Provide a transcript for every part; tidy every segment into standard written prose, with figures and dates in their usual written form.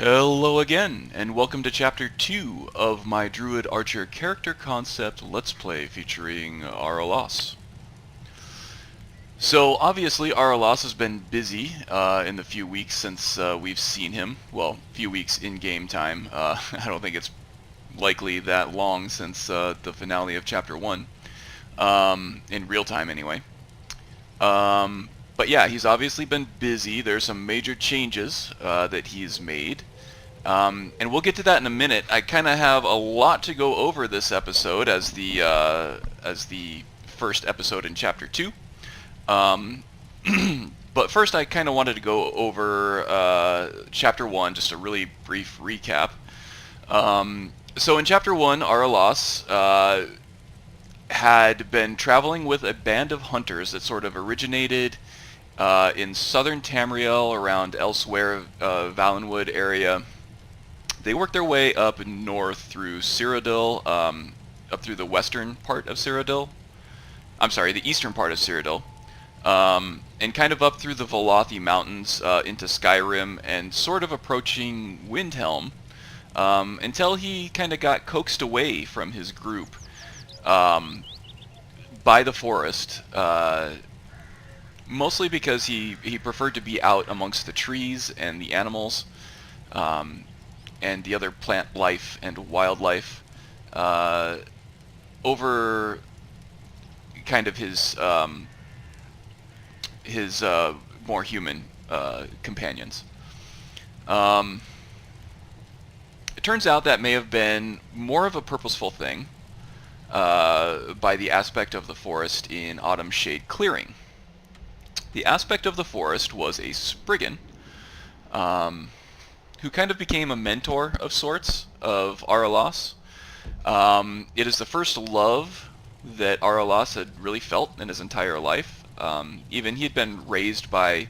Hello again, and welcome to Chapter 2 of my Druid Archer character concept Let's Play featuring Araelas. So obviously Araelas has been busy in the few weeks since we've seen him. Well, few weeks in game time. I don't think it's likely that long since the finale of Chapter 1, in real time anyway. But yeah, he's obviously been busy. There's some major changes that he's made. And we'll get to that in a minute. I kind of have a lot to go over this episode as the first episode in Chapter 2. But first I kind of wanted to go over Chapter 1, just a really brief recap. So in Chapter 1, Araelas had been traveling with a band of hunters that sort of originated in southern Tamriel, around Elsewhere, Valenwood area. They worked their way up north through Cyrodiil, up through the western part of Cyrodiil. I'm sorry, the eastern part of Cyrodiil. And kind of up through the Velothi Mountains into Skyrim and sort of approaching Windhelm, until he kind of got coaxed away from his group by the forest, mostly because he preferred to be out amongst the trees and the animals, and the other plant life and wildlife, over kind of his more human companions. It turns out that may have been more of a purposeful thing by the aspect of the forest in Autumn Shade Clearing. The aspect of the forest was a Spriggan, who kind of became a mentor of sorts of Araelas. It is the first love that Araelas had really felt in his entire life. Even he had been raised by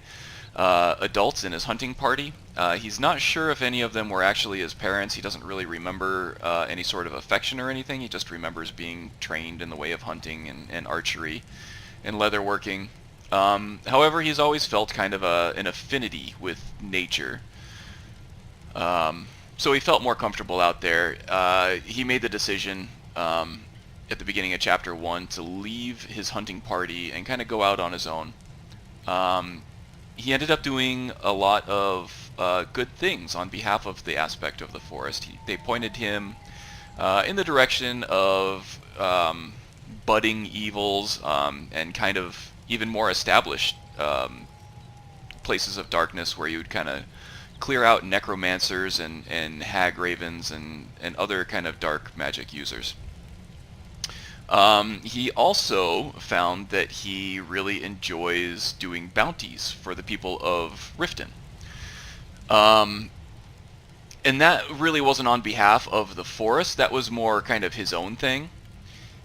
adults in his hunting party. He's not sure if any of them were actually his parents. He doesn't really remember any sort of affection or anything. He just remembers being trained in the way of hunting and archery and leatherworking. However, he's always felt kind of an affinity with nature. So he felt more comfortable out there. He made the decision at the beginning of Chapter 1 to leave his hunting party and kind of go out on his own. He ended up doing a lot of good things on behalf of the aspect of the forest. They pointed him in the direction of budding evils and kind of even more established places of darkness where you would kind of clear out necromancers and hag ravens and other kind of dark magic users. He also found that he really enjoys doing bounties for the people of Riften. And that really wasn't on behalf of the forest. That was more kind of his own thing.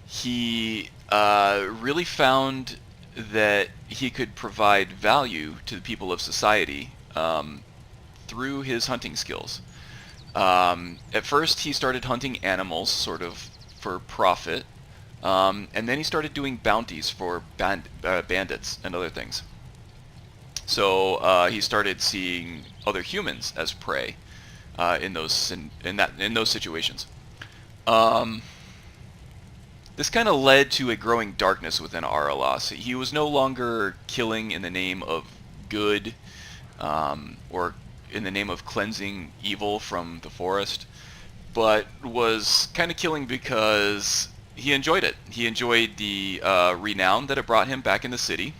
He really found that he could provide value to the people of society through his hunting skills. At first he started hunting animals sort of for profit, and then he started doing bounties for bandits and other things. So he started seeing other humans as prey in those situations. This kind of led to a growing darkness within Araelas. He was no longer killing in the name of good, or in the name of cleansing evil from the forest, but was kind of killing because he enjoyed it. He enjoyed the renown that it brought him back in the city.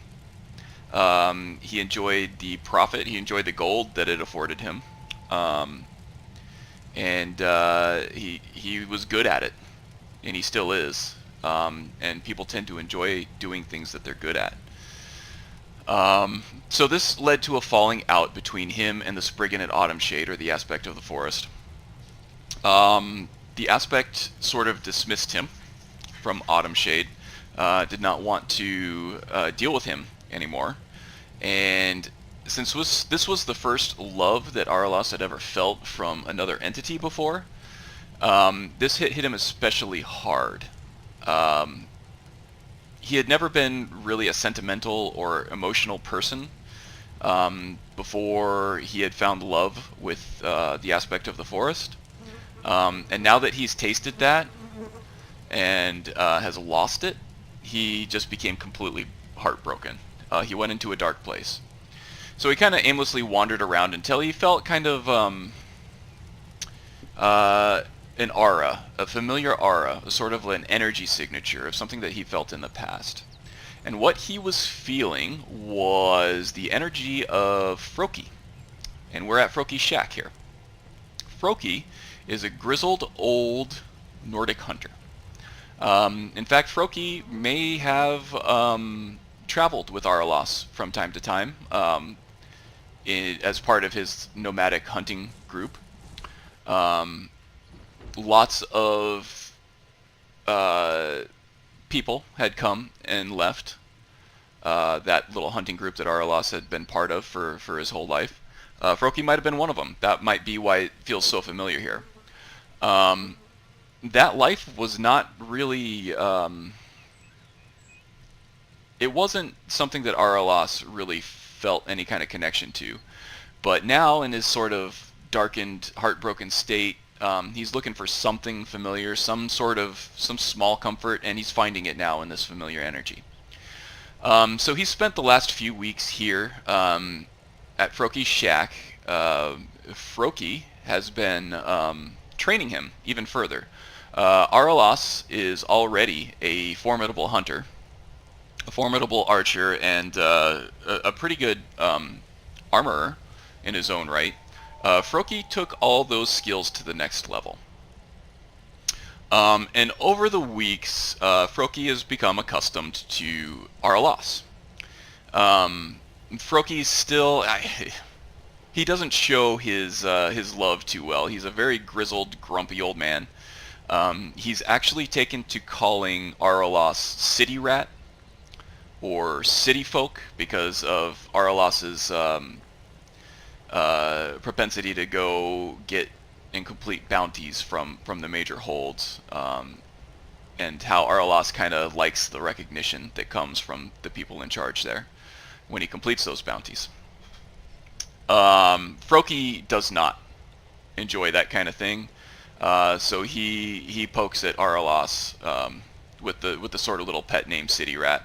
He enjoyed the profit. He enjoyed the gold that it afforded him. And he was good at it, and he still is. And people tend to enjoy doing things that they're good at. So this led to a falling out between him and the Spriggan at Autumn Shade, or the aspect of the forest. The aspect sort of dismissed him from Autumn Shade, did not want to deal with him anymore. And since this was the first love that Araelas had ever felt from another entity before, this hit him especially hard. He had never been really a sentimental or emotional person, before he had found love with the aspect of the forest. And now that he's tasted that and has lost it, he just became completely heartbroken. He went into a dark place. So he kind of aimlessly wandered around until he felt kind of an aura, a familiar aura, a sort of an energy signature of something that he felt in the past. And what he was feeling was the energy of Froki. And we're at Froki's shack here. Froki is a grizzled old Nordic hunter. In fact, Froki may have traveled with Araelas from time to time as part of his nomadic hunting group. Lots of people had come and left that little hunting group that Araelas had been part of for his whole life. Froki might have been one of them. That might be why it feels so familiar here. That life was not really... it wasn't something that Araelas really felt any kind of connection to. But now, in his sort of darkened, heartbroken state, he's looking for something familiar, some small comfort, and he's finding it now in this familiar energy. So he spent the last few weeks here at Froki's shack. Froki has been training him even further. Araelas is already a formidable hunter, a formidable archer, and a pretty good armorer in his own right. Froki took all those skills to the next level. And over the weeks, Froki has become accustomed to Araelas. Froki's still... he doesn't show his love too well. He's a very grizzled, grumpy old man. He's actually taken to calling Araelas city rat or city folk because of Araelas's propensity to go get and complete bounties from the major holds, and how Araelas kind of likes the recognition that comes from the people in charge there when he completes those bounties. Froki does not enjoy that kind of thing, so he pokes at Araelas with the sort of little pet name City Rat.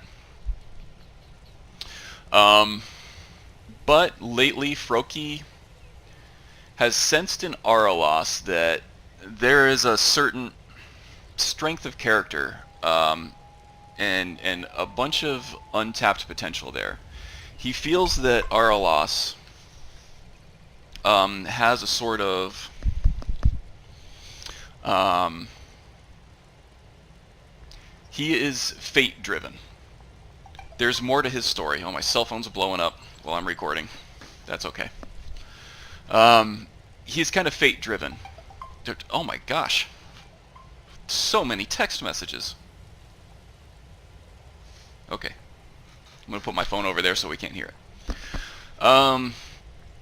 But lately, Froki has sensed in Araelas that there is a certain strength of character and a bunch of untapped potential there. He feels that Araelas has a sort of he is fate driven. There's more to his story. Oh, my cell phone's blowing up while I'm recording. That's okay. He's kind of fate driven. Oh my gosh. So many text messages. Okay. I'm going to put my phone over there so we can't hear it.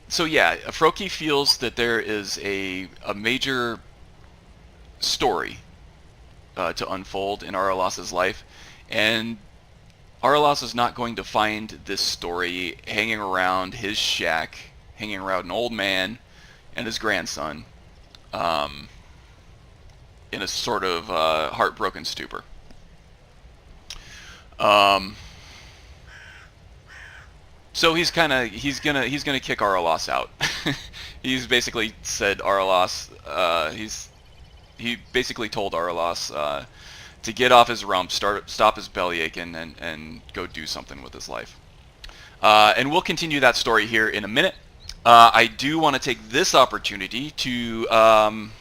So yeah, Froki feels that there is a major story to unfold in Araelas' life, and Araelas is not going to find this story hanging around his shack, hanging around an old man and his grandson in a sort of heartbroken stupor. So he's gonna kick Araelas out. He's basically said Araelas. He basically told Araelas to get off his rump, stop his bellyache, and go do something with his life. And we'll continue that story here in a minute. I do want to take this opportunity to kind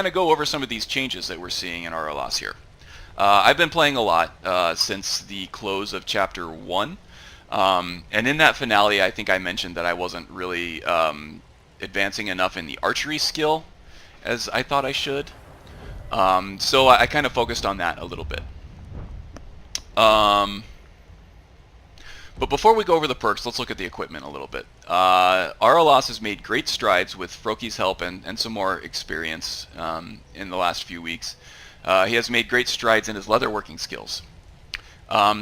of go over some of these changes that we're seeing in Araelas here. I've been playing a lot since the close of Chapter 1. And in that finale, I think I mentioned that I wasn't really advancing enough in the archery skill as I thought I should. So I kind of focused on that a little bit. But before we go over the perks, let's look at the equipment a little bit. Araelas has made great strides with Froki's help and some more experience in the last few weeks. He has made great strides in his leatherworking skills.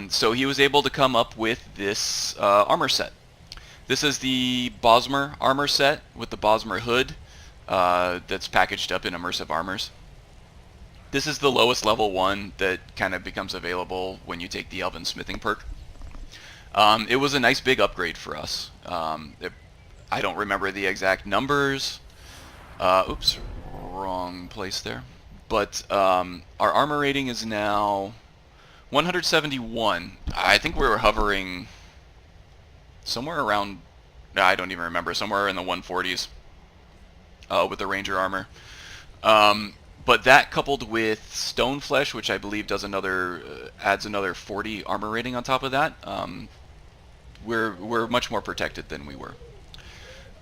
So he was able to come up with this armor set. This is the Bosmer armor set with the Bosmer hood that's packaged up in immersive armors. This is the lowest level one that kind of becomes available when you take the Elven Smithing perk. It was a nice big upgrade for us. I don't remember the exact numbers. Oops, wrong place there. But our armor rating is now 171. I think we were hovering somewhere around, I don't even remember, somewhere in the 140s with the Ranger armor. But that coupled with Stone Flesh, which I believe does adds another 40 armor rating on top of that, we're much more protected than we were.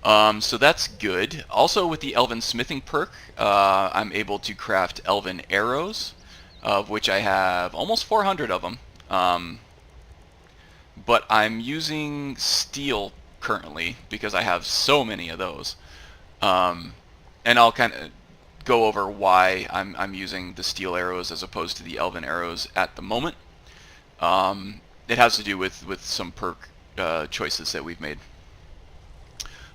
So that's good. Also with the Elven Smithing perk, I'm able to craft Elven Arrows, of which I have almost 400 of them. But I'm using Steel currently because I have so many of those. And I'll kind of go over why I'm using the Steel Arrows as opposed to the Elven Arrows at the moment. It has to do with some perk choices that we've made.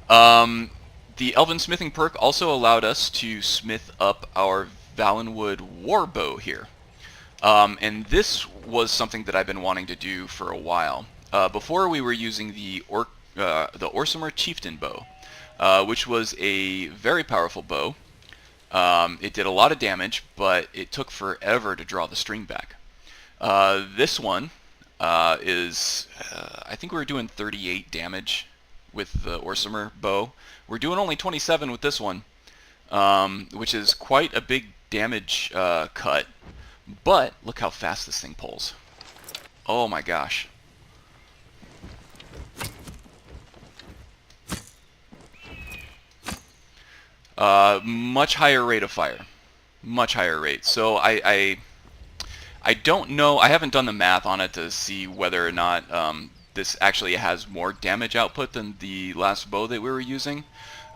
The Elven Smithing perk also allowed us to smith up our Valenwood Warbow here. And this was something that I've been wanting to do for a while. Before we were using the Orsimer Chieftain bow, which was a very powerful bow. It did a lot of damage, but it took forever to draw the string back. This one is, I think we were doing 38 damage with the Orsimer bow. We're doing only 27 with this one, which is quite a big damage cut. But look how fast this thing pulls. Oh my gosh. Much higher rate of fire. Much higher rate. So I don't know, I haven't done the math on it to see whether or not this actually has more damage output than the last bow that we were using.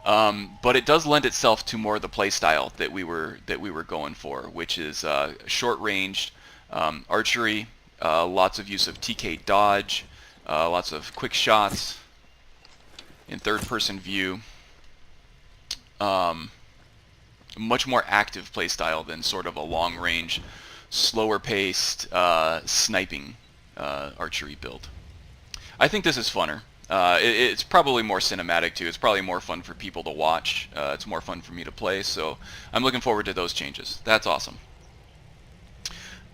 But it does lend itself to more of the playstyle that we were going for, which is short-ranged archery, lots of use of TK dodge, lots of quick shots in third-person view. Much more active playstyle than sort of a long-range, slower-paced sniping archery build. I think this is funner. It's probably more cinematic too. It's probably more fun for people to watch. It's more fun for me to play. So I'm looking forward to those changes. That's awesome.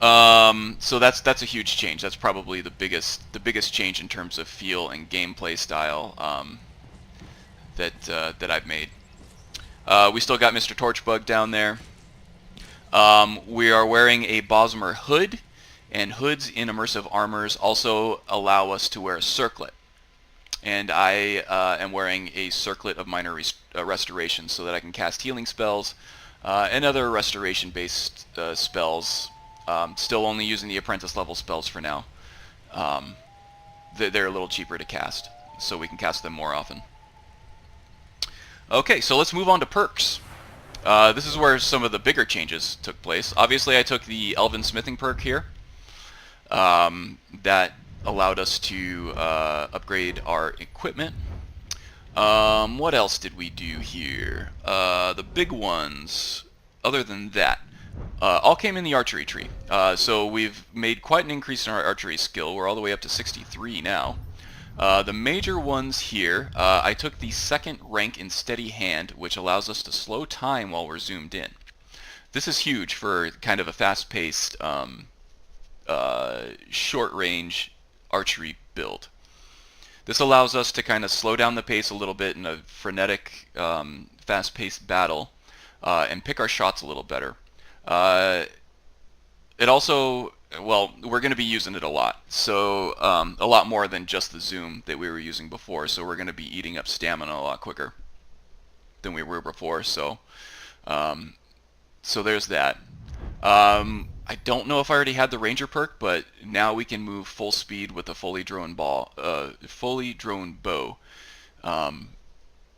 So that's a huge change. That's probably the biggest change in terms of feel and gameplay style that I've made. We still got Mr. Torchbug down there. We are wearing a Bosmer hood, and hoods in immersive armors also allow us to wear a circlet. And I am wearing a circlet of minor restoration so that I can cast healing spells and other restoration-based spells. Still only using the apprentice level spells for now. They're a little cheaper to cast, so we can cast them more often. Okay, so let's move on to perks. This is where some of the bigger changes took place. Obviously, I took the Elven Smithing perk here. That allowed us to upgrade our equipment. What else did we do here? The big ones, other than that, all came in the archery tree. So we've made quite an increase in our archery skill. We're all the way up to 63 now. The major ones here, I took the second rank in Steady Hand, which allows us to slow time while we're zoomed in. This is huge for kind of a fast-paced, short-range archery build. This allows us to kind of slow down the pace a little bit in a frenetic, fast-paced battle and pick our shots a little better. It also, well, we're going to be using it a lot, so a lot more than just the zoom that we were using before, so we're going to be eating up stamina a lot quicker than we were before, so there's that. I don't know if I already had the Ranger perk, but now we can move full speed with a fully drone bow,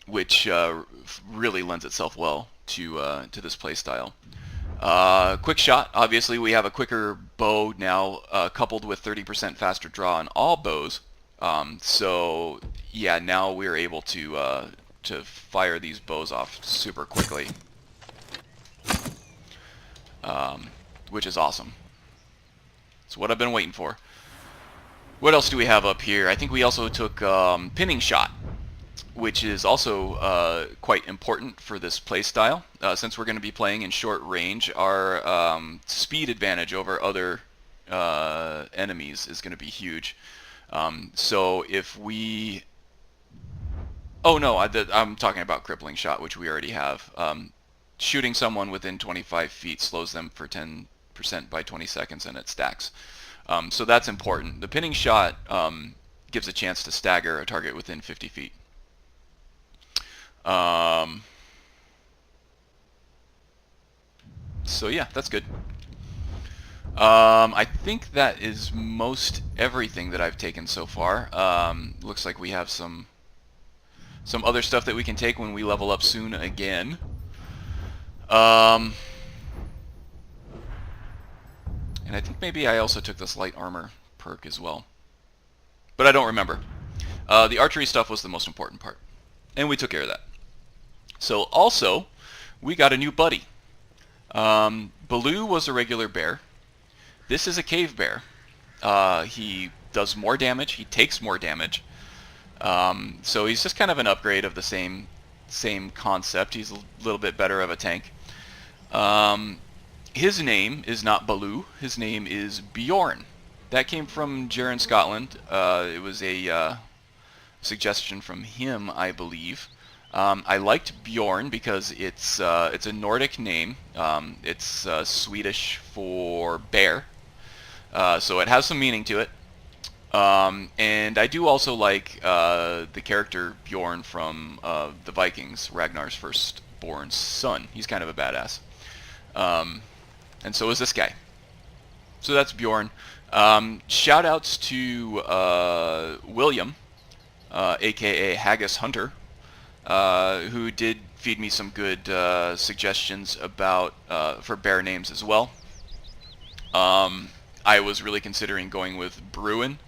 which really lends itself well to this playstyle. Quick shot. Obviously, we have a quicker bow now, coupled with 30% faster draw on all bows. So yeah, now we're able to fire these bows off super quickly, which is awesome. It's what I've been waiting for. What else do we have up here? I think we also took pinning shot, which is also quite important for this playstyle. Since we're going to be playing in short range, our speed advantage over other enemies is going to be huge. So if we... Oh no, I'm talking about crippling shot, which we already have. Shooting someone within 25 feet slows them for 10% by 20 seconds, and it stacks. So that's important. The pinning shot gives a chance to stagger a target within 50 feet. So yeah, that's good. I think that is most everything that I've taken so far. Looks like we have some other stuff that we can take when we level up soon again. And I think maybe I also took this light armor perk as well. But I don't remember. The archery stuff was the most important part. And we took care of that. So also, we got a new buddy. Baloo was a regular bear. This is a cave bear. He does more damage. He takes more damage. So he's just kind of an upgrade of the same concept. He's a little bit better of a tank. His name is not Baloo. His name is Bjorn. That came from Jaren Scotland. It was a suggestion from him, I believe. I liked Bjorn because it's a Nordic name. It's Swedish for bear. So it has some meaning to it. And I do also like the character Bjorn from the Vikings, Ragnar's firstborn son. He's kind of a badass. And so is this guy. So that's Bjorn. Shout outs to William, aka Haggis Hunter, who did feed me some good suggestions about for bear names as well. I was really considering going with Bruin.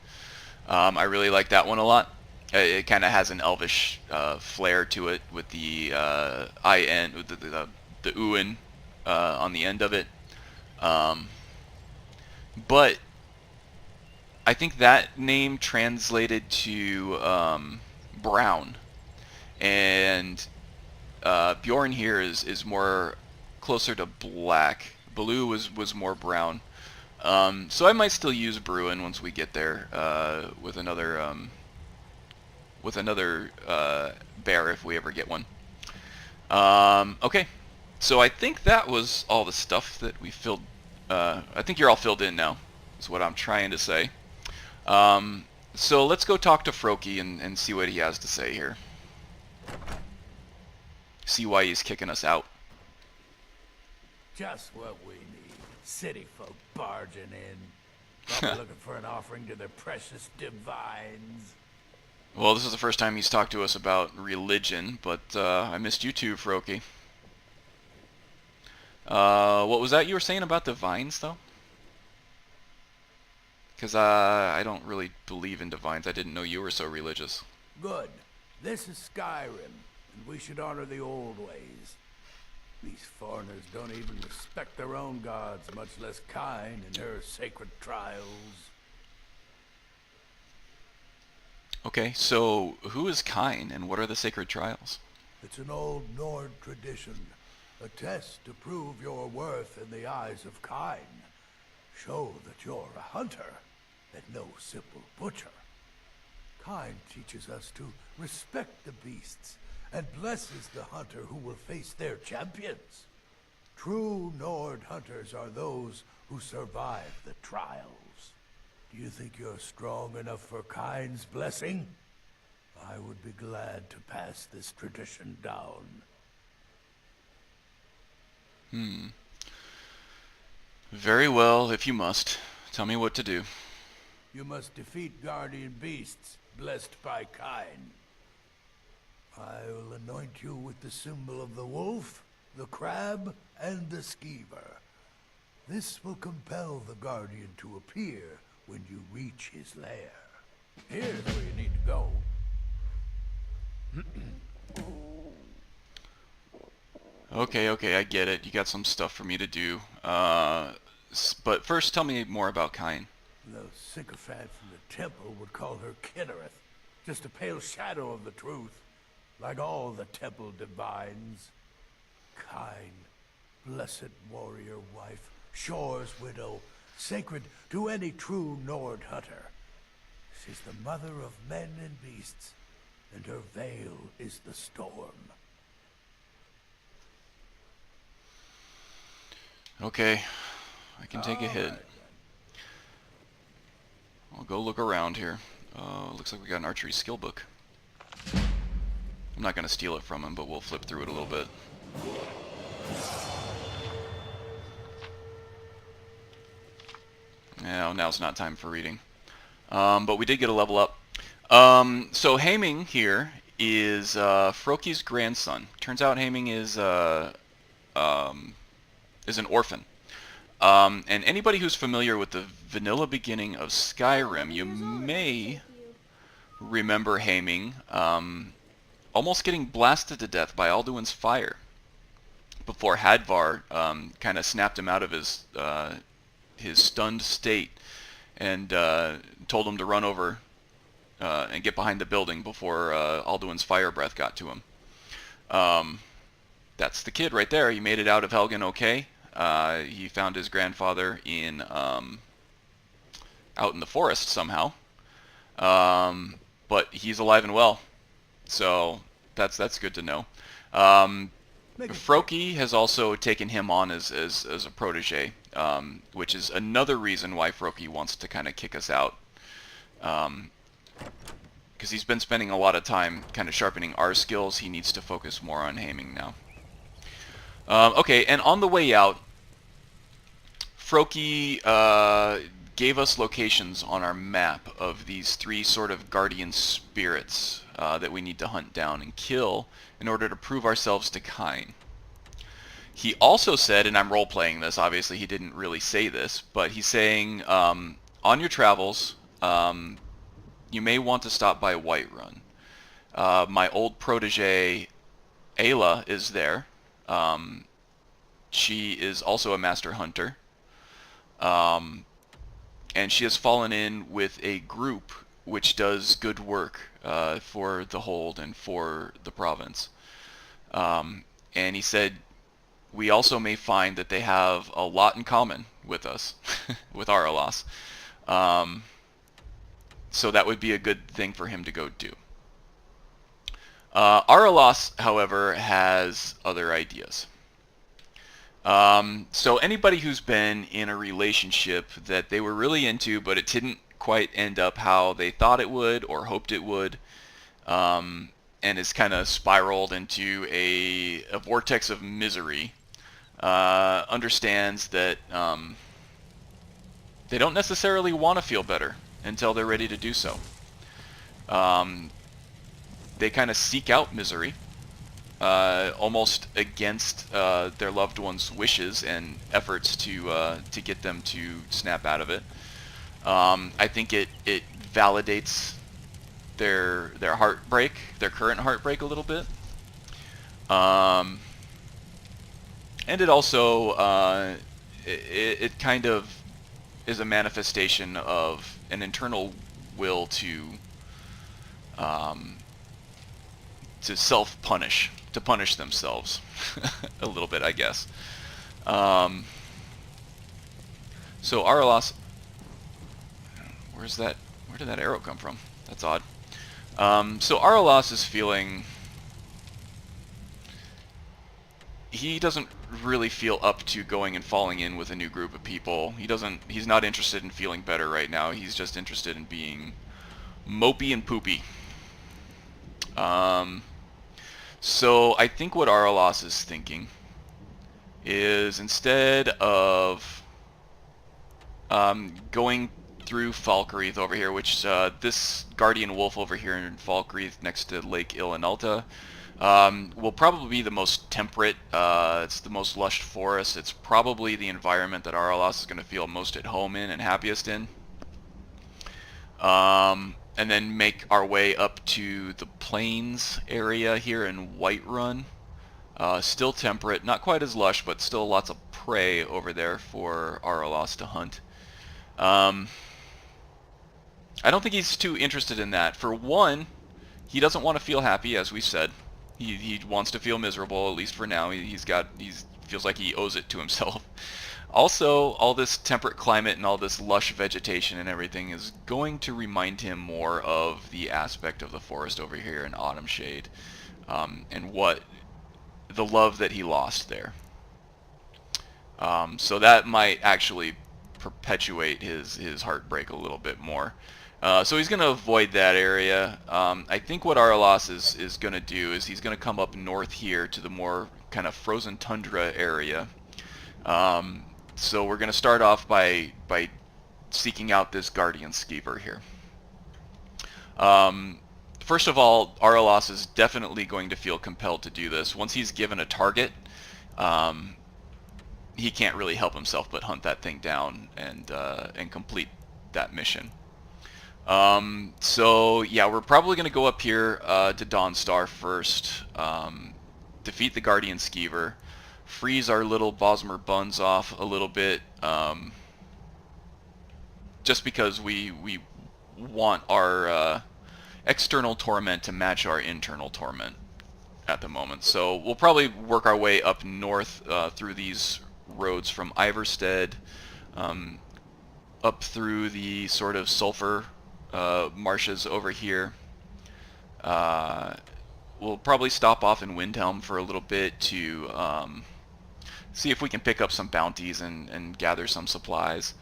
I really like that one a lot. It kind of has an elvish flair to it with the I-N, with the U-N on the end of it. But I think that name translated to brown. And Bjorn here is more closer to black. Baloo was more brown. So I might still use Bruin once we get there with another bear if we ever get one. Okay, so I think that was all the stuff that we filled. I think you're all filled in now, is what I'm trying to say. So let's go talk to Froki and see what he has to say here. See why he's kicking us out. Just what we need. City folk barging in. Probably looking for an offering to their precious divines. Well, this is the first time he's talked to us about religion, but I missed you too, Froki. What was that you were saying about divines, though? Because I don't really believe in divines. I didn't know you were so religious. Good. This is Skyrim, and we should honor the old ways. These foreigners don't even respect their own gods, much less Kyne and her sacred trials. Okay, so who is Kyne, and what are the sacred trials? It's an old Nord tradition. A test to prove your worth in the eyes of Kyne. Show that you're a hunter, and no simple butcher. Kyne teaches us to respect the beasts, and blesses the hunter who will face their champions. True Nord hunters are those who survive the trials. Do you think you're strong enough for Kyne's blessing? I would be glad to pass this tradition down. Very well, if you must. Tell me what to do. You must defeat guardian beasts blessed by Kyne. I will anoint you with the symbol of the wolf, the crab, and the skeever. This will compel the guardian to appear when you reach his lair. Here's where you need to go. Okay, I get it. You got some stuff for me to do. But first, tell me more about Kine. Those sycophants in the temple would call her Kinnereth, just a pale shadow of the truth, like all the temple divines. Kine, blessed warrior wife, Shore's widow, sacred to any true Nord hunter. She's the mother of men and beasts, and her veil is the storm. Okay, I can take a All hit. right. I'll go look around here. Looks like we got an archery skill book. I'm not going to steal it from him, but we'll flip through it a little bit. Yeah, now's not time for reading. But we did get a level up. So Haming here is Froki's grandson. Turns out Haming is an orphan. And anybody who's familiar with the vanilla beginning of Skyrim, you may remember Haming almost getting blasted to death by Alduin's fire before Hadvar kind of snapped him out of his stunned state and told him to run over and get behind the building before Alduin's fire breath got to him. That's the kid right there. He made it out of Helgen okay. He found his grandfather out in the forest somehow, but he's alive and well, so that's good to know. Froki has also taken him on as a protege, which is another reason why Froki wants to kind of kick us out, because he's been spending a lot of time kind of sharpening our skills. He needs to focus more on Haming now. Okay, and on the way out, Froki gave us locations on our map of these three sort of guardian spirits that we need to hunt down and kill in order to prove ourselves to Kine. He also said, and I'm role-playing this, obviously he didn't really say this, but he's saying, on your travels, you may want to stop by Whiterun. My old protege, Ayla, is there. She is also a master hunter. And she has fallen in with a group which does good work for the hold and for the province. And he said, we also may find that they have a lot in common with us, with Araelas. So that would be a good thing for him to go do. Araelas, however, has other ideas. So anybody who's been in a relationship that they were really into, but it didn't quite end up how they thought it would or hoped it would, and is kind of spiraled into a vortex of misery, understands that they don't necessarily want to feel better until they're ready to do so. They kind of seek out misery. Almost against their loved ones' wishes and efforts to get them to snap out of it. I think it validates their heartbreak, their current heartbreak a little bit, and it also it kind of is a manifestation of an internal will to self-punish. To punish themselves a little bit, I guess. So Araelas, where's that? Where did that arrow come from? That's odd. So Araelas is feeling. He doesn't really feel up to going and falling in with a new group of people. He's not interested in feeling better right now. He's just interested in being mopey and poopy. So I think what Araelas is thinking is, instead of going through Falkreath over here, which this Guardian Wolf over here in Falkreath next to Lake Ilinalta will probably be the most temperate. It's the most lush forest. It's probably the environment that Araelas is going to feel most at home in and happiest in. and then make our way up to the plains area here in Whiterun. Still temperate, not quite as lush, but still lots of prey over there for Araelas to hunt. I don't think he's too interested in that. For one, he doesn't want to feel happy, as we said. He wants to feel miserable, at least for now. He feels like he owes it to himself. Also, all this temperate climate and all this lush vegetation and everything is going to remind him more of the aspect of the forest over here in Autumn Shade, and the love that he lost there. So that might actually perpetuate his heartbreak a little bit more. So he's going to avoid that area. I think what Araelas is going to do is he's going to come up north here to the more kind of frozen tundra area. So we're going to start off by seeking out this Guardian Skeever here. First of all, Araelas is definitely going to feel compelled to do this. Once he's given a target, he can't really help himself but hunt that thing down and complete that mission. So yeah, we're probably going to go up here to Dawnstar first, defeat the Guardian Skeever, freeze our little Bosmer buns off a little bit, just because we want our external torment to match our internal torment at the moment. So we'll probably work our way up north through these roads from Iverstead, up through the sort of sulfur marshes over here. We'll probably stop off in Windhelm for a little bit to see if we can pick up some bounties and gather some supplies.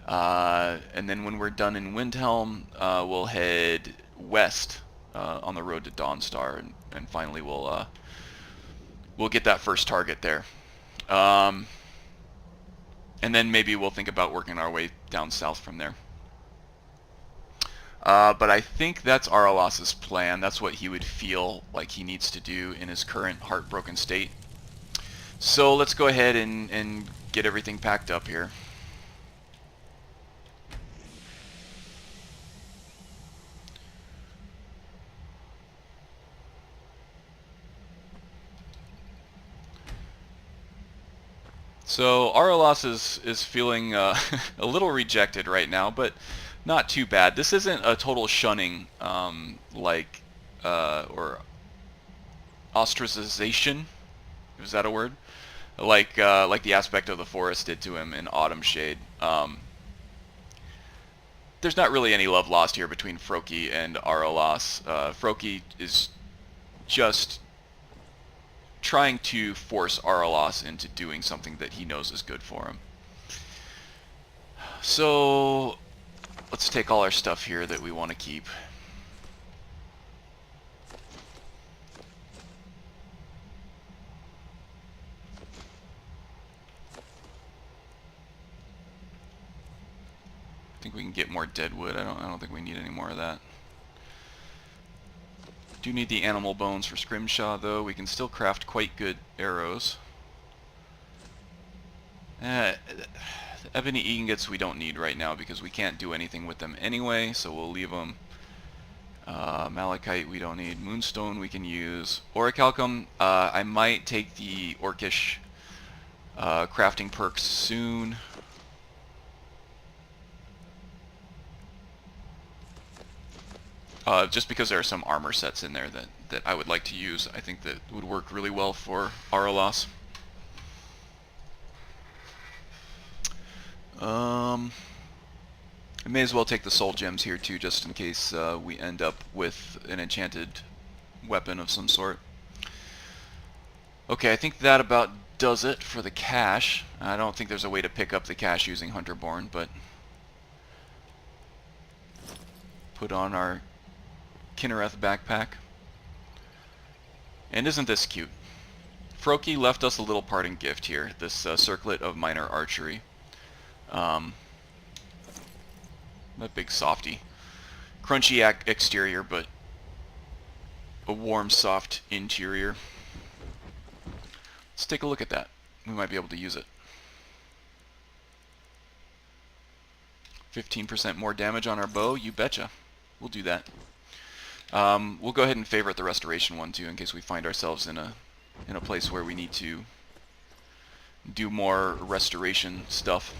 And then when we're done in Windhelm, we'll head west on the road to Dawnstar, and finally we'll get that first target there. And then maybe we'll think about working our way down south from there. But I think that's Araelas' plan. That's what he would feel like he needs to do in his current heartbroken state. So let's go ahead and get everything packed up here. So Araelas is feeling a little rejected right now, but not too bad. This isn't a total shunning or ostracization. Is that a word? Like the aspect of the forest did to him in Autumn Shade. There's not really any love lost here between Froki and Araelas. Froki is just trying to force Araelas into doing something that he knows is good for him. So let's take all our stuff here that we want to keep. I think we can get more dead wood. I don't think we need any more of that. Do need the animal bones for Scrimshaw, though. We can still craft quite good arrows. The ebony ingots we don't need right now because we can't do anything with them anyway, so we'll leave them. Malachite we don't need. Moonstone we can use. Orichalcum, I might take the Orcish crafting perks soon. Just because there are some armor sets in there that I would like to use. I think that would work really well for Araelas. I may as well take the soul gems here too, just in case we end up with an enchanted weapon of some sort. Okay, I think that about does it for the cache. I don't think there's a way to pick up the cache using Hunterborn, but put on our Kinnereth backpack. And isn't this cute? Froki left us a little parting gift here, this circlet of minor archery. That big softy. Crunchy exterior, but a warm, soft interior. Let's take a look at that. We might be able to use it. 15% more damage on our bow, you betcha. we'll do that. We'll go ahead and favorite the restoration one too, in case we find ourselves in a place where we need to do more restoration stuff.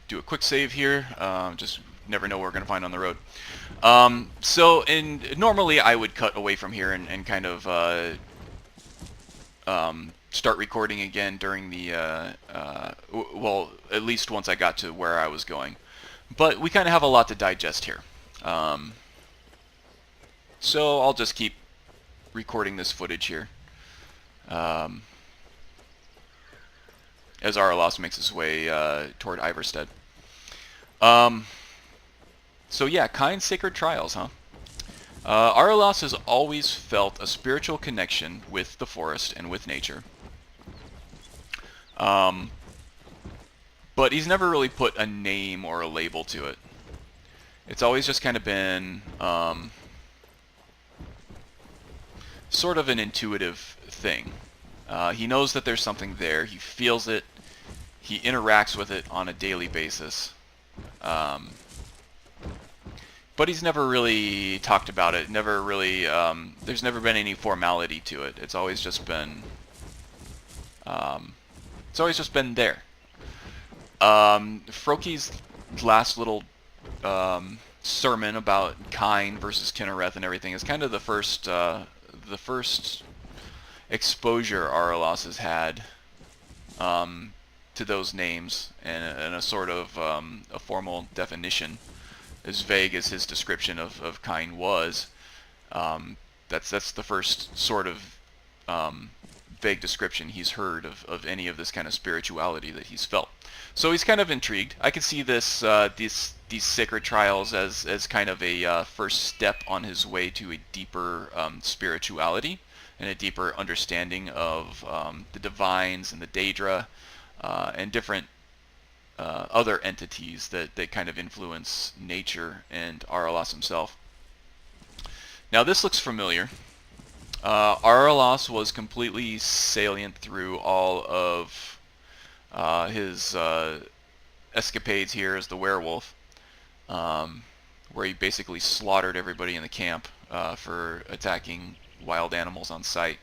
Do a quick save here. Just never know what we're going to find on the road. Normally I would cut away from here and kind of start recording again during the, well, at least once I got to where I was going. But we kind of have a lot to digest here. So I'll just keep recording this footage here. As Araelas makes his way toward Iverstead. So yeah, Kind's Sacred Trials, huh? Araelas has always felt a spiritual connection with the forest and with nature. But he's never really put a name or a label to it. It's always just kind of been sort of an intuitive thing. He knows that there's something there. He feels it. He interacts with it on a daily basis. But he's never really talked about it. Never really. There's never been any formality to it. It's always just been. It's always just been there. Froki's last little sermon about Kind versus Kinnereth and everything is kind of the first exposure Araelas has had to those names and a sort of a formal definition, as vague as his description of Kind was. That's the first sort of vague description he's heard of any of this kind of spirituality that he's felt. So he's kind of intrigued. I can see this these sacred trials as kind of a first step on his way to a deeper spirituality and a deeper understanding of the divines and the Daedra and different other entities that kind of influence nature and Araelas himself. Now this looks familiar. Araelas was completely salient through all of his escapades here as the werewolf, where he basically slaughtered everybody in the camp for attacking wild animals on sight.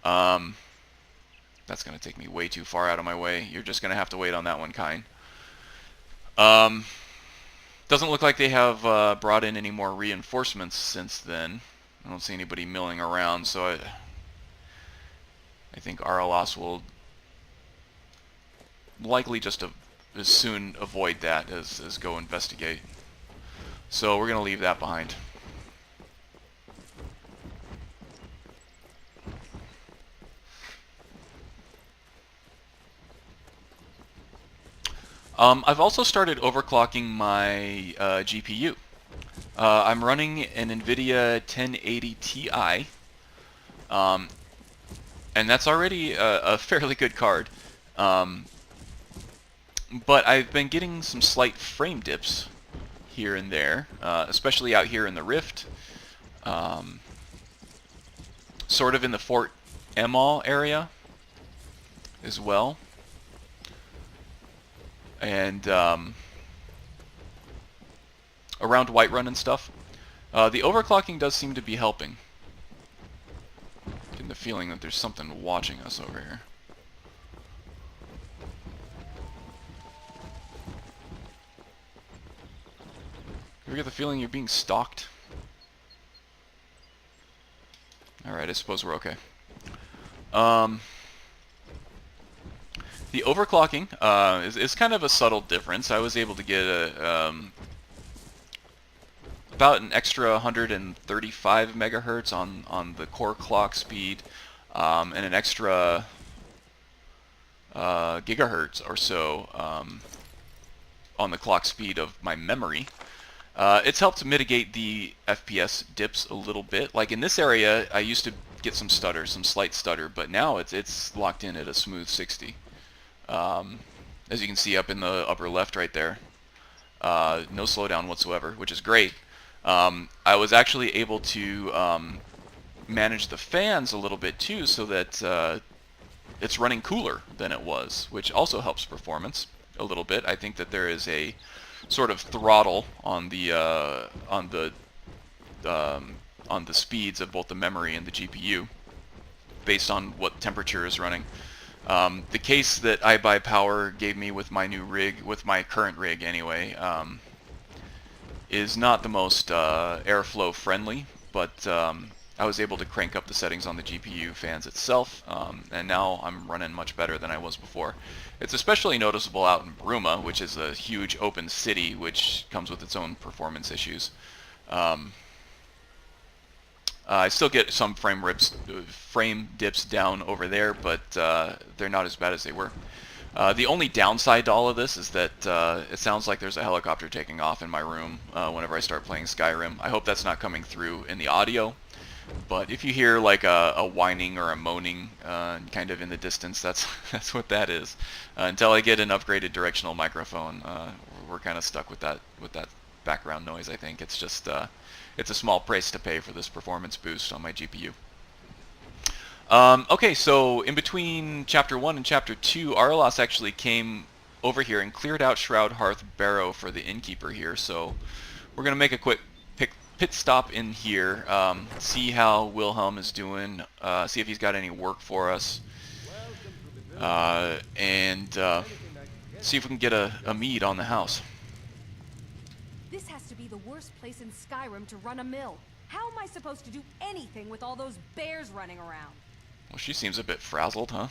That's going to take me way too far out of my way. You're just going to have to wait on that one, Kind. Doesn't look like they have brought in any more reinforcements since then. I don't see anybody milling around, so I think Araelas will likely just as soon avoid that as go investigate. So we're going to leave that behind. I've also started overclocking my GPU. I'm running an NVIDIA 1080 Ti, and that's already a fairly good card. But I've been getting some slight frame dips here and there, especially out here in the Rift, sort of in the Fort Emall area as well. And around Whiterun and stuff. The overclocking does seem to be helping. Getting the feeling that there's something watching us over here. You ever get the feeling you're being stalked? Alright, I suppose we're okay. The overclocking is kind of a subtle difference. I was able to get about an extra 135 megahertz on the core clock speed, and an extra gigahertz or so on the clock speed of my memory. It's helped mitigate the FPS dips a little bit. Like in this area, I used to get some stutter, some slight stutter, but now it's locked in at a smooth 60. As you can see up in the upper left right there, no slowdown whatsoever, which is great. I was actually able to manage the fans a little bit too, so that it's running cooler than it was, which also helps performance a little bit. I think that there is a sort of throttle on the on the speeds of both the memory and the GPU based on what temperature is running. The case that iBuyPower gave me with my new rig, with my current rig anyway, is not the most airflow friendly, but I was able to crank up the settings on the GPU fans itself, and now I'm running much better than I was before. It's especially noticeable out in Bruma, which is a huge open city, which comes with its own performance issues. I still get some frame dips down over there, but they're not as bad as they were. The only downside to all of this is that it sounds like there's a helicopter taking off in my room whenever I start playing Skyrim. I hope that's not coming through in the audio, but if you hear like a whining or a moaning kind of in the distance, that's what that is. Until I get an upgraded directional microphone, we're kind of stuck with that background noise. I think it's just it's a small price to pay for this performance boost on my GPU. Okay, so in between Chapter 1 and Chapter 2, Araelas actually came over here and cleared out Shroud Hearth Barrow for the Innkeeper here, so we're going to make a quick pit stop in here, see how Windhelm is doing, see if he's got any work for us, and see if we can get a mead on the house. This has to be the worst place in Skyrim to run a mill. How am I supposed to do anything with all those bears running around? Well, she seems a bit frazzled, huh?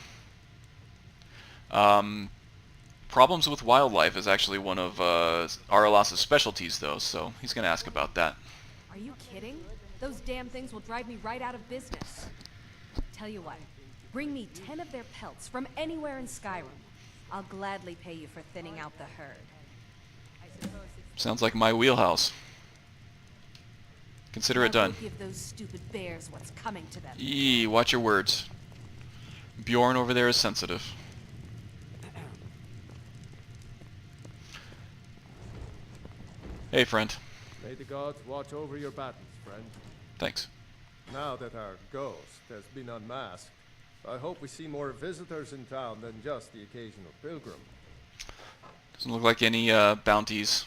Problems with wildlife is actually one of Araelas' specialties, though, so he's going to ask about that. Are you kidding? Those damn things will drive me right out of business. Tell you what, bring me 10 of their pelts from anywhere in Skyrim. I'll gladly pay you for thinning out the herd. Sounds like my wheelhouse. Consider it done. Give those stupid bears what's coming to them. Eee, watch your words. Bjorn over there is sensitive. Hey, friend. May the gods watch over your battles, friend. Thanks. Now that our ghost has been unmasked, I hope we see more visitors in town than just the occasional pilgrim. Doesn't look like any bounties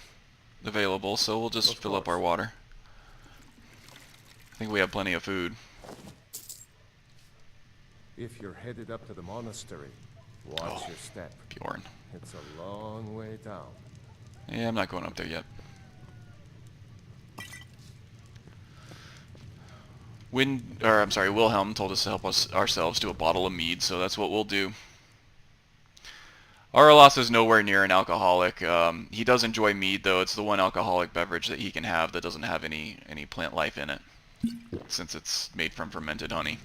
available, so we'll just fill up our water. I think we have plenty of food. If you're headed up to the monastery, watch your step. Bjorn. It's a long way down. Yeah, I'm not going up there yet. Windhelm told us to help us ourselves do a bottle of mead, so that's what we'll do. Araelas is nowhere near an alcoholic. He does enjoy mead, though. It's the one alcoholic beverage that he can have that doesn't have any plant life in it, since it's made from fermented honey.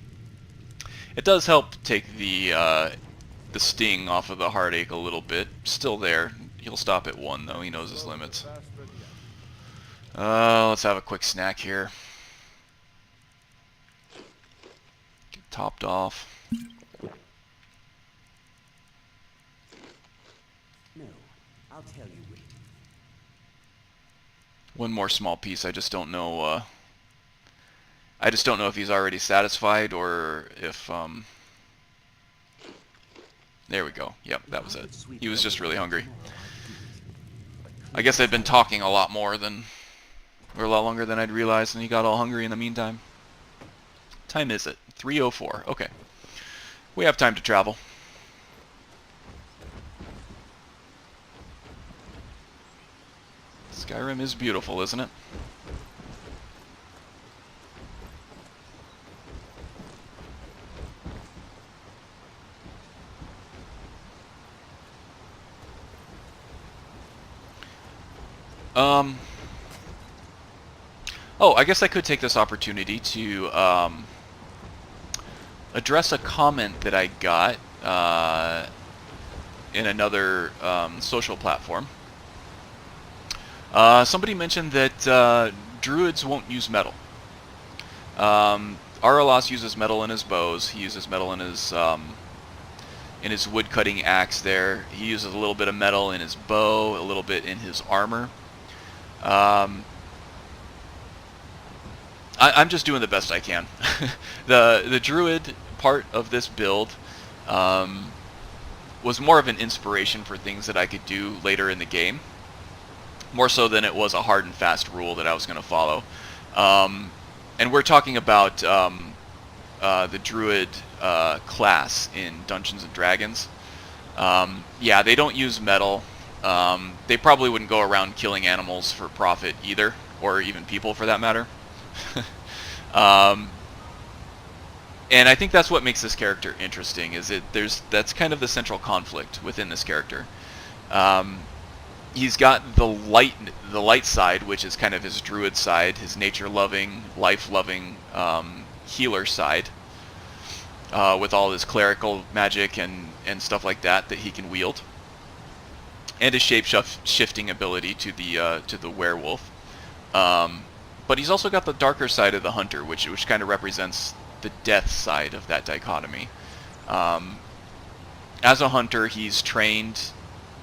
It does help take the sting off of the heartache a little bit. Still there. He'll stop at 1, though. He knows his limits. Let's have a quick snack here. Get topped off. No, I'll tell you when. One more small piece. I just don't know. I just don't know if he's already satisfied or if. There we go. Yep, that was it. He was just really hungry. I guess I'd been talking a lot more than, or a lot longer than I'd realized, and he got all hungry in the meantime. Time is it? 3:04. Okay. We have time to travel. Skyrim is beautiful, isn't it? Oh, I guess I could take this opportunity to address a comment that I got in another social platform. Somebody mentioned that Druids won't use metal. Araelas uses metal in his bows. He uses metal in his wood-cutting axe there. He uses a little bit of metal in his bow, a little bit in his armor. I'm just doing the best I can. The Druid part of this build was more of an inspiration for things that I could do later in the game. more so than it was a hard and fast rule that I was going to follow. And we're talking about the Druid class in Dungeons and Dragons. Yeah, they don't use metal. They probably wouldn't go around killing animals for profit either, or even people for that matter. And I think that's what makes this character interesting. Is that's kind of the central conflict within this character. He's got the light side, which is kind of his druid side, his nature-loving, life-loving healer side, with all his clerical magic and stuff like that he can wield, and his shape-shifting ability to the werewolf. But he's also got the darker side of the hunter, which kind of represents the death side of that dichotomy. As a hunter, he's trained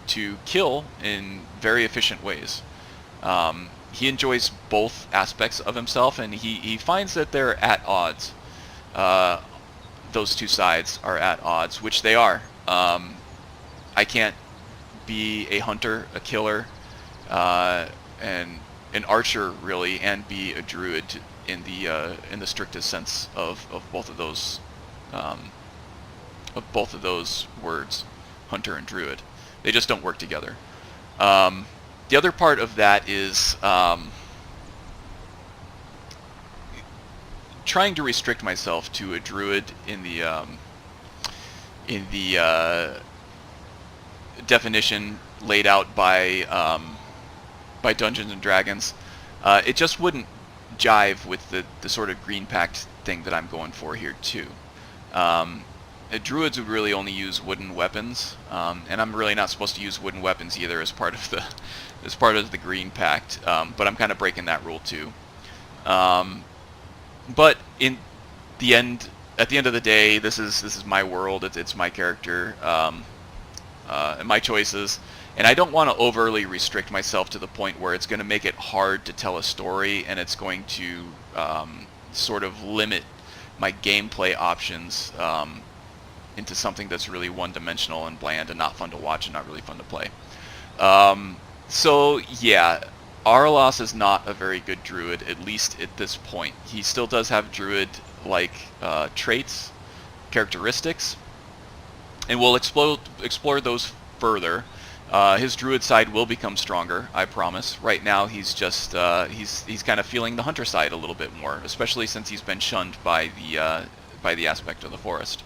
to kill in very efficient ways. He enjoys both aspects of himself, and he finds that they're at odds. Those two sides are at odds, which they are. I can't be a hunter, a killer, and an archer really, and be a druid in the strictest sense of both of those words, hunter and druid. They just don't work together. The other part of that is trying to restrict myself to a druid in the definition laid out by Dungeons and Dragons. It just wouldn't jive with the sort of green pact thing that I'm going for here too. Druids would really only use wooden weapons, and I'm really not supposed to use wooden weapons either as part of the green pact. But I'm kind of breaking that rule too. But at the end of the day, this is my world. It's my character, and my choices. And I don't want to overly restrict myself to the point where it's going to make it hard to tell a story, and it's going to sort of limit my gameplay options into something that's really one-dimensional and bland and not fun to watch and not really fun to play. So yeah, Araelas is not a very good druid, at least at this point. He still does have druid-like traits, characteristics, and we'll explore those further. His druid side will become stronger, I promise. Right now, he's just he's kind of feeling the hunter side a little bit more, especially since he's been shunned by the aspect of the forest.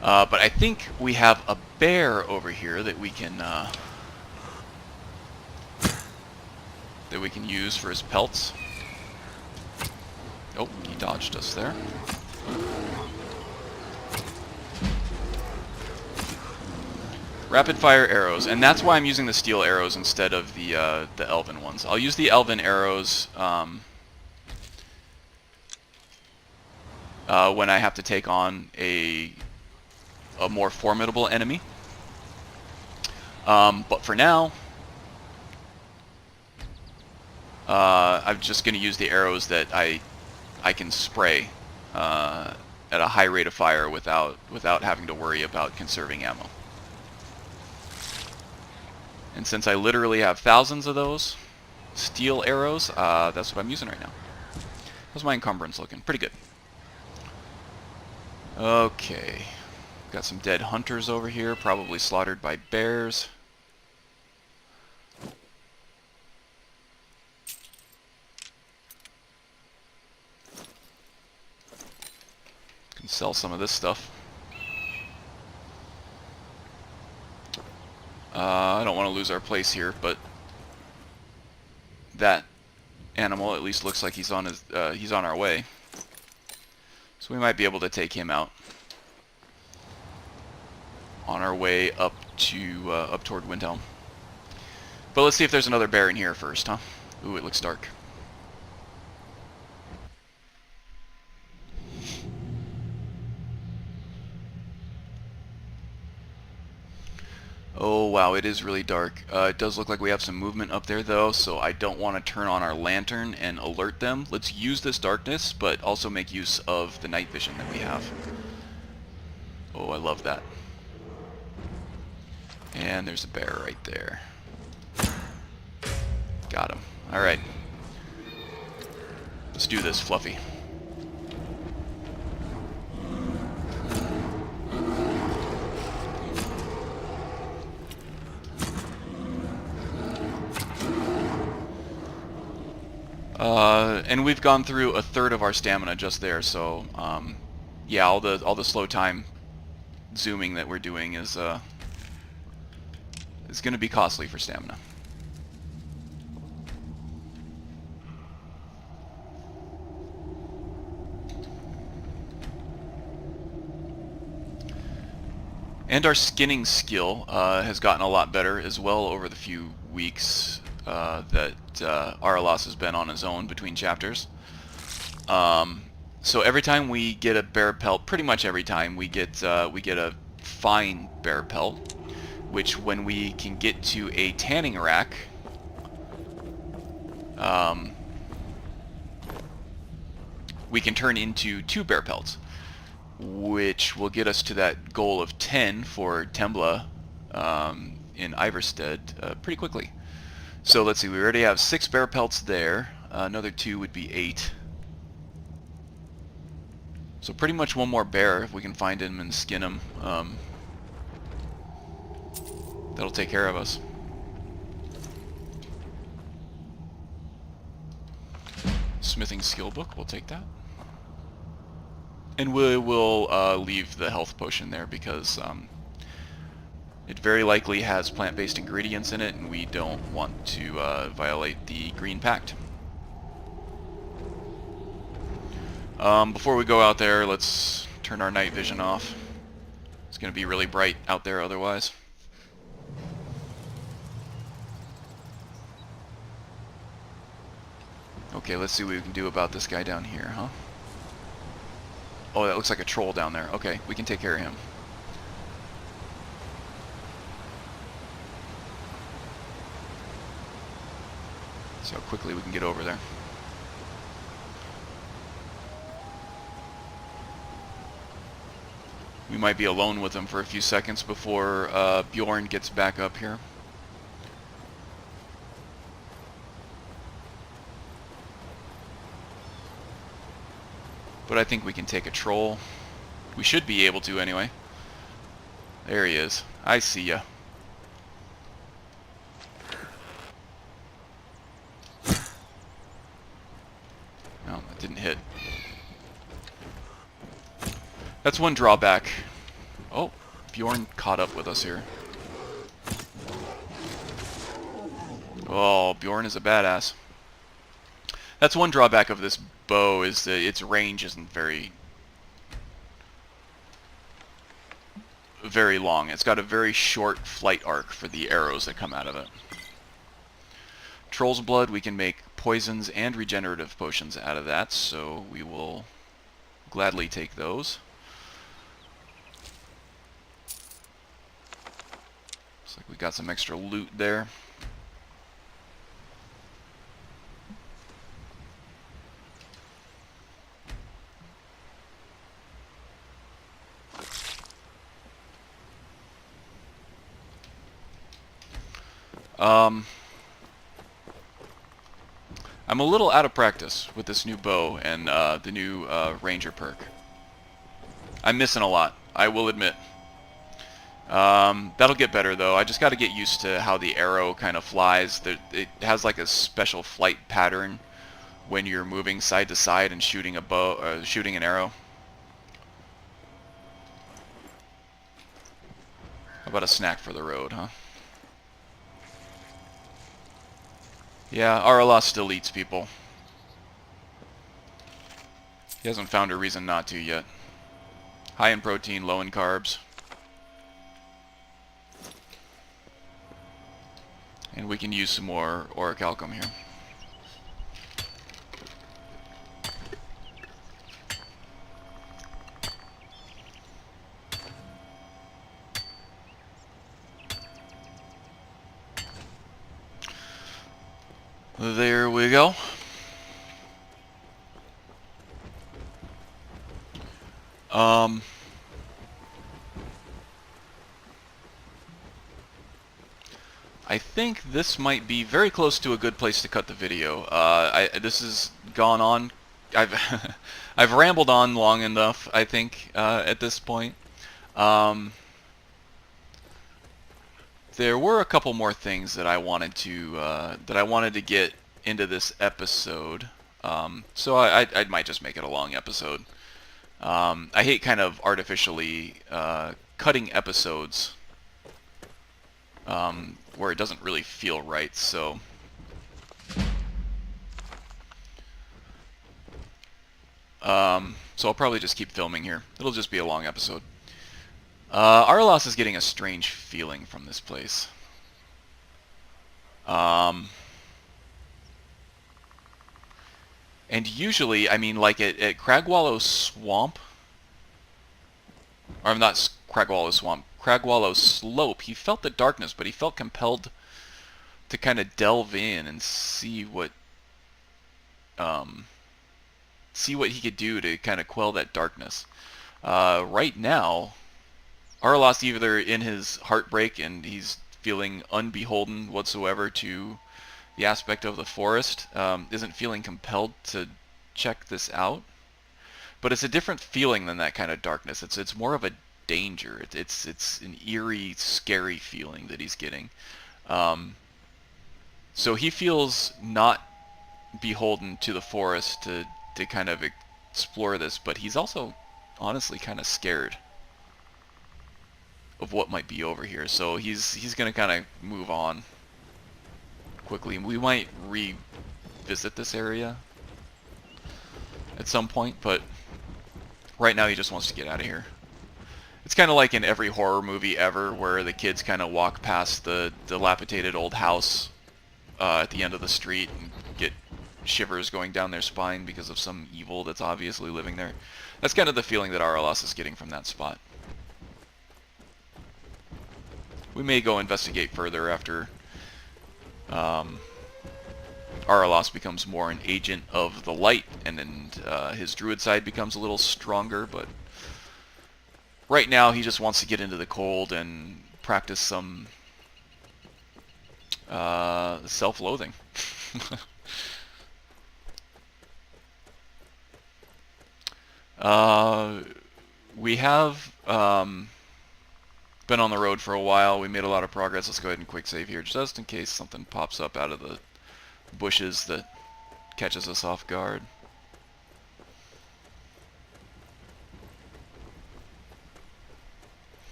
But I think we have a bear over here that we can use for his pelts. Oh, he dodged us there. Rapid fire arrows, and that's why I'm using the steel arrows instead of the elven ones. I'll use the elven arrows when I have to take on a more formidable enemy. But for now, I'm just going to use the arrows that I can spray at a high rate of fire without having to worry about conserving ammo. And since I literally have thousands of those steel arrows, that's what I'm using right now. How's my encumbrance looking? Pretty good. Okay. Got some dead hunters over here, probably slaughtered by bears. Can sell some of this stuff. I don't want to lose our place here, but that animal at least looks like he's on our way, so we might be able to take him out on our way up toward Windhelm. But let's see if there's another bear in here first, huh? Ooh, it looks dark. Oh wow, it is really dark. It does look like we have some movement up there though, so I don't want to turn on our lantern and alert them. Let's use this darkness, but also make use of the night vision that we have. Oh, I love that. And there's a bear right there. Got him. Alright. Let's do this, Fluffy. And we've gone through a third of our stamina just there, so yeah, all the slow time zooming that we're doing is going to be costly for stamina. And our skinning skill has gotten a lot better as well over the few weeks that Araelas has been on his own between chapters. So every time we get a bear pelt, pretty much every time we get a fine bear pelt, which when we can get to a tanning rack, we can turn into 2 bear pelts, which will get us to that goal of 10 for Tembla in Iverstead pretty quickly. So let's see, we already have 6 bear pelts there. Another 2 would be 8. So pretty much one more bear, if we can find him and skin him. That'll take care of us. Smithing skill book, we'll take that. And we will leave the health potion there because it very likely has plant-based ingredients in it, and we don't want to violate the Green Pact. Before we go out there, let's turn our night vision off. It's going to be really bright out there otherwise. Okay, let's see what we can do about this guy down here, huh? Oh, that looks like a troll down there. Okay, we can take care of him. So quickly we can get over there. We might be alone with him for a few seconds before Bjorn gets back up here. But I think we can take a troll. We should be able to anyway. There he is. I see ya. No, that didn't hit. That's one drawback. Oh, Bjorn caught up with us here. Oh, Bjorn is a badass. That's one drawback of this bow, is that its range isn't very long. It's got a very short flight arc for the arrows that come out of it. Troll's blood, we can make poisons and regenerative potions out of that, so we will gladly take those. Looks like we got some extra loot there. I'm a little out of practice with this new bow and the new Ranger perk. I'm missing a lot, I will admit. That'll get better though. I just got to get used to how the arrow kind of flies. It has like a special flight pattern when you're moving side to side and shooting shooting an arrow. How about a snack for the road, huh? Yeah, Araelas still eats people. He hasn't found a reason not to yet. High in protein, low in carbs. And we can use some more orichalcum here. There we go. I think this might be very close to a good place to cut the video. This has gone on. I've I've rambled on long enough, I think, at this point. There were a couple more things that I wanted to get into this episode. So I might just make it a long episode. I hate kind of artificially cutting episodes where it doesn't really feel right. So I'll probably just keep filming here. It'll just be a long episode. Araelas is getting a strange feeling from this place. And usually, I mean, like at Cragwallow Swamp, or not Cragwallow Swamp, Cragwallow Slope, he felt the darkness, but he felt compelled to kind of delve in and see what he could do to kind of quell that darkness. Right now, Araelas, either in his heartbreak and he's feeling unbeholden whatsoever to the aspect of the forest, isn't feeling compelled to check this out. But it's a different feeling than that kind of darkness. It's more of a danger. It's an eerie, scary feeling that he's getting. So he feels not beholden to the forest to kind of explore this, but he's also honestly kind of scared of what might be over here. So he's going to kind of move on quickly. We might revisit this area at some point, but right now he just wants to get out of here. It's kind of like in every horror movie ever where the kids kind of walk past the dilapidated old house at the end of the street and get shivers going down their spine because of some evil that's obviously living there. That's kind of the feeling that Araelas is getting from that spot. We may go investigate further after Araelas becomes more an agent of the light, and then his druid side becomes a little stronger, but right now he just wants to get into the cold and practice some self-loathing. We have been on the road for a while. We made a lot of progress. Let's go ahead and quick save here, just in case something pops up out of the bushes that catches us off guard.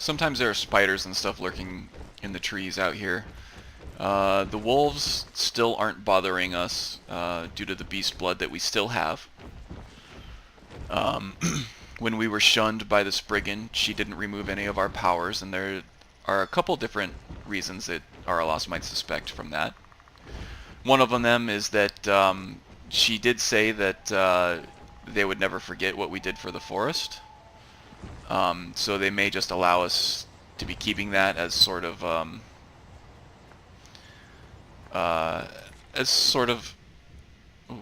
Sometimes there are spiders and stuff lurking in the trees out here. The wolves still aren't bothering us due to the beast blood that we still have. When we were shunned by the Spriggan, she didn't remove any of our powers, and there are a couple different reasons that Araelas might suspect from that. One of them is that she did say that they would never forget what we did for the forest. So they may just allow us to be keeping that as sort of, ooh,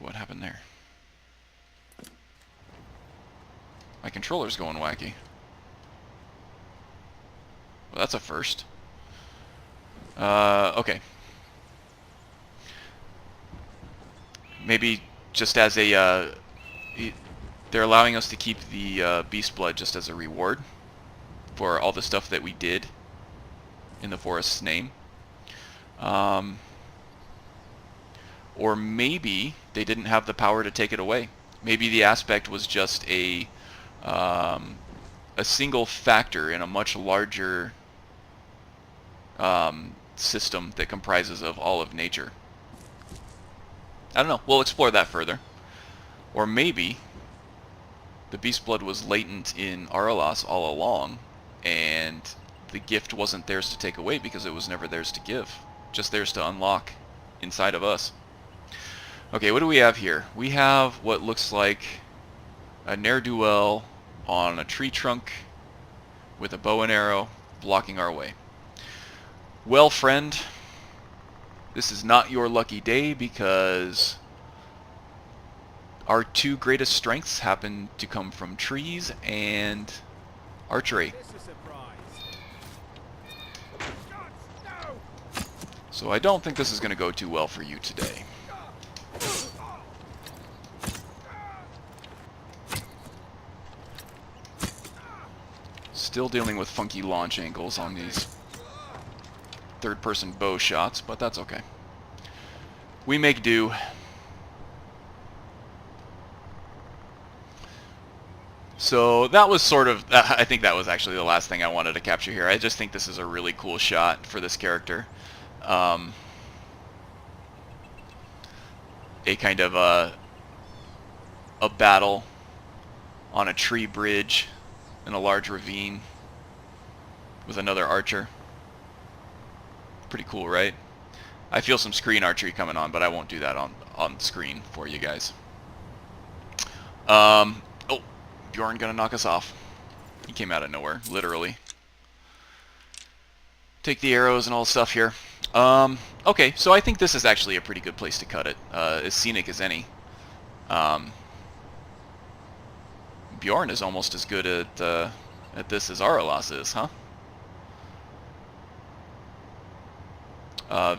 what happened there? My controller's going wacky. Well, that's a first. Okay. Maybe just as a, they're allowing us to keep the beast blood just as a reward for all the stuff that we did in the forest's name. Or maybe they didn't have the power to take it away. Maybe the aspect was just a single factor in a much larger system that comprises of all of nature. I don't know. We'll explore that further. Or maybe the beast blood was latent in Araelas all along, and the gift wasn't theirs to take away because it was never theirs to give. Just theirs to unlock inside of us. Okay, what do we have here? We have what looks like a ne'er-do-well on a tree trunk with a bow and arrow blocking our way. Well, friend, this is not your lucky day because our two greatest strengths happen to come from trees and archery. So I don't think this is going to go too well for you today. Still dealing with funky launch angles on these third-person bow shots, but that's okay. We make do. So that was sort of, I think that was actually the last thing I wanted to capture here. I just think this is a really cool shot for this character. A kind of a battle on a tree bridge in a large ravine with another archer. Pretty cool, right? I feel some screen archery coming on, but I won't do that on screen for you guys. Oh, Bjorn gonna knock us off. He came out of nowhere, literally. Take the arrows and all the stuff here. Okay, so I think this is actually a pretty good place to cut it. As scenic as any. Bjorn is almost as good at this as Araelas is, huh?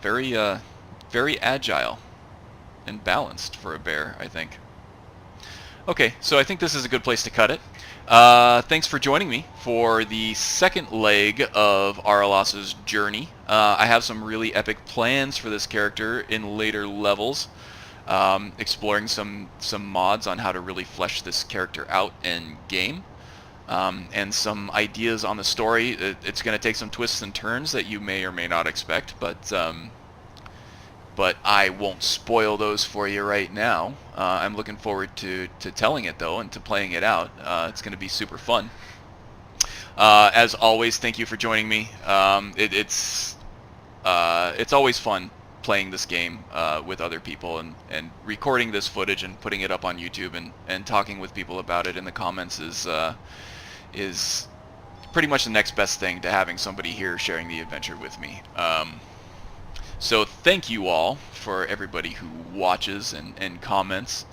Very agile and balanced for a bear, I think. Okay, so I think this is a good place to cut it. Thanks for joining me for the second leg of Araelas' journey. I have some really epic plans for this character in later levels, exploring some mods on how to really flesh this character out in game, and some ideas on the story. It's going to take some twists and turns that you may or may not expect, but I won't spoil those for you right now. I'm looking forward to telling it, though, and to playing it out. It's going to be super fun. As always, thank you for joining me. It's always fun playing this game with other people, and recording this footage and putting it up on YouTube and talking with people about it in the comments is pretty much the next best thing to having somebody here sharing the adventure with me. So thank you all for everybody who watches and comments.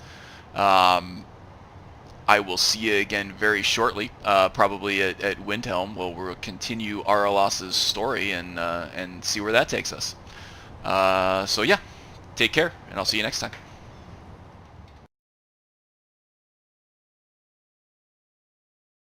I will see you again very shortly, probably at Windhelm, where we'll continue Araelas' story and see where that takes us. So yeah, take care, and I'll see you next time.